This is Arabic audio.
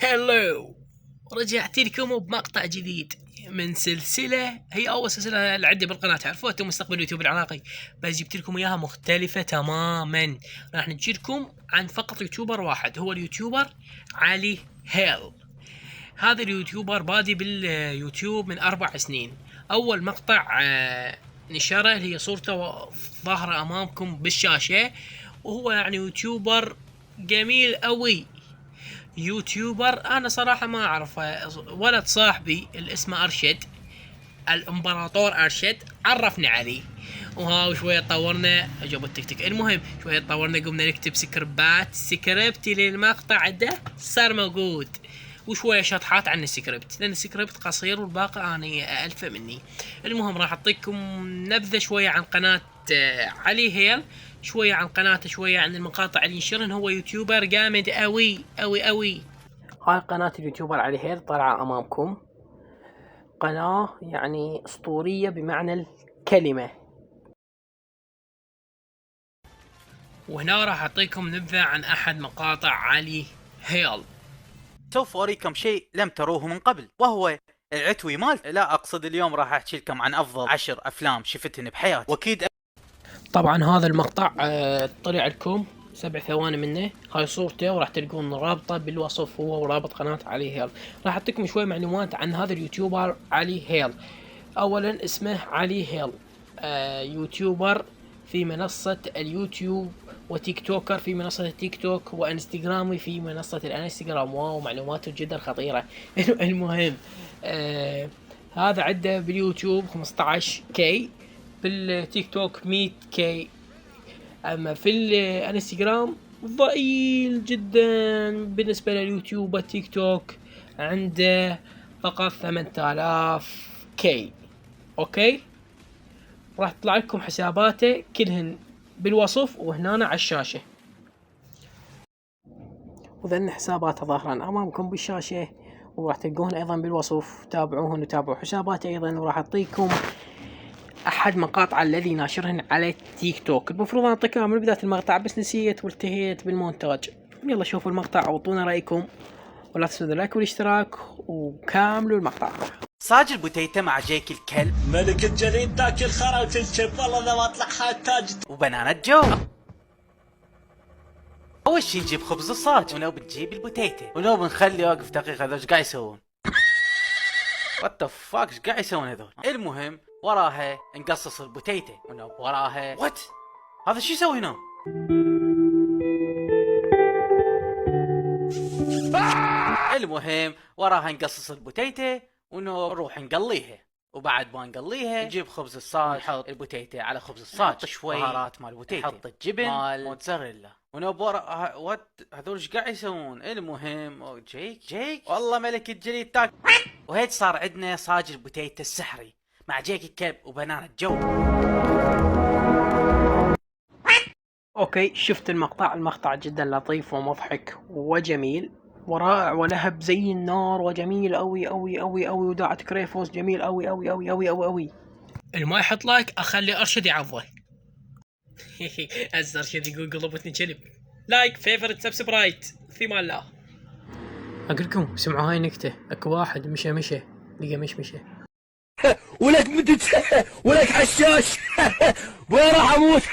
هلو، رجعت لكم بمقطع جديد من سلسلة. هي أول سلسلة اللي عندي بالقناة، عرفوها مستقبل اليوتيوب العراقي، بس جبت لكم إياها مختلفة تماما. راح نجي لكم عن فقط يوتيوبر واحد، هو اليوتيوبر علي هيل. هذا اليوتيوبر بادي باليوتيوب من 4 سنين. أول مقطع نشره هي صورته ظاهرة أمامكم بالشاشة، وهو يعني يوتيوبر جميل قوي. يوتيوبر انا صراحة ما اعرفه، ولد صاحبي اللي اسمه ارشد، الامبراطور ارشد، عرفني عليه. وها وشوية طورنا جابوا التيك توك. المهم شوية طورنا، قمنا نكتب سكريبتي للمقطع ده صار موجود، وشوية شطحات عن السكريبت، لان السكريبت قصير والباقي اني الفه مني. المهم راح اعطيكم نبذة شوية عن قناة علي هيل، شوية عن قناته، شوية عن المقاطع اللي ينشرن. هو يوتيوبر جامد اوي اوي اوي. هاي قناة اليوتيوبر علي هيل طالعة امامكم، قناة يعني اسطورية بمعنى الكلمة. وهنا راح اعطيكم نبذة عن احد مقاطع علي هيل. سوف أريكم شيء لم تروه من قبل، وهو العتوي مال. لا أقصد اليوم راح أحكي لكم عن أفضل 10 أفلام شفتهن بحياتي، وأكيد طبعا هذا المقطع طلع لكم 7 ثواني منه. هاي صورته، وراح تلقون رابطة بالوصف، هو ورابط قناة علي هيل. راح اعطيكم شوي معلومات عن هذا اليوتيوبر علي هيل. اولا اسمه علي هيل، يوتيوبر في منصة اليوتيوب، وتيك توكر في منصة التيك توك، وانستغرامي في منصة الانستغرام. واو، معلوماته جدا خطيرة. المهم هذا عنده باليوتيوب 15 كي، بالتيك توك 100 كي، اما في الانستغرام ضئيل جدا بالنسبة لليوتيوب والتيك توك، عنده فقط 8000 كي. اوكي، راح تطلع لكم حساباته كلهن بالوصف وهنا على الشاشة، وذن حساباته ظاهرا امامكم بالشاشة، وراح تلقوهن ايضا بالوصف. تابعوهن وتابعوا حساباته ايضا. وراح اعطيكم احد مقاطع الذي ناشرهن على التيك توك. المفروض اعطيكم من بداية المقطع بس نسيت والتهيت بالمونتاج. يلا شوفوا المقطع واعطونا رايكم، ولا تنسوا اللايك والاشتراك، وكاملوا المقطع. ساجل بوتيته مع جيك الكلب، ملك الجليد تاكل خرا وتنشف، والله ذا ما طلع حاد تاج. وبنانة جو. أول شي نجيب خبز الصاج، ولو بتجيب البوتيته، ولو بنخلي واقف دقيقة. هذول ايش قاعد يسوون؟ وات ذا فاك، ايش قاعد يسوون هذول؟ المهم وراها نقصص البوتيته، ولو وراها وات هذا شو يسوي هنا؟ المهم وراها نقصص البوتيته ونروح نقليها، وبعد ما نقليها نجيب خبز الصاج، نحط البوتيته على خبز الصاج، نحط شوي بهارات مال البوتيته، نحط الجبن مال موتزاريلا، ونبور وات هذول ايش قاعد يسوون؟ المهم جيك والله ملك الجليد تاك. وهيك صار عندنا صاج البوتيته السحري مع جيك الكلب وبنانة جو. اوكي، شفت المقطع جدا لطيف ومضحك وجميل ورائع ولهب زي النار وجميل اوي اوي اوي اوي، وداعة كريفوس جميل اوي اوي اوي اوي اوي اوي. ما يحط لايك اخلي ارشد يعضه. هسه ارشد يقول قلبتني كلب. لايك، فيفرت، سبسكرايب، في مال الله. اقول لكم سمعوا هاي نكتة. اكو واحد مشى لقى مشى ولك مدد ولك حشاش. وين راح اموت؟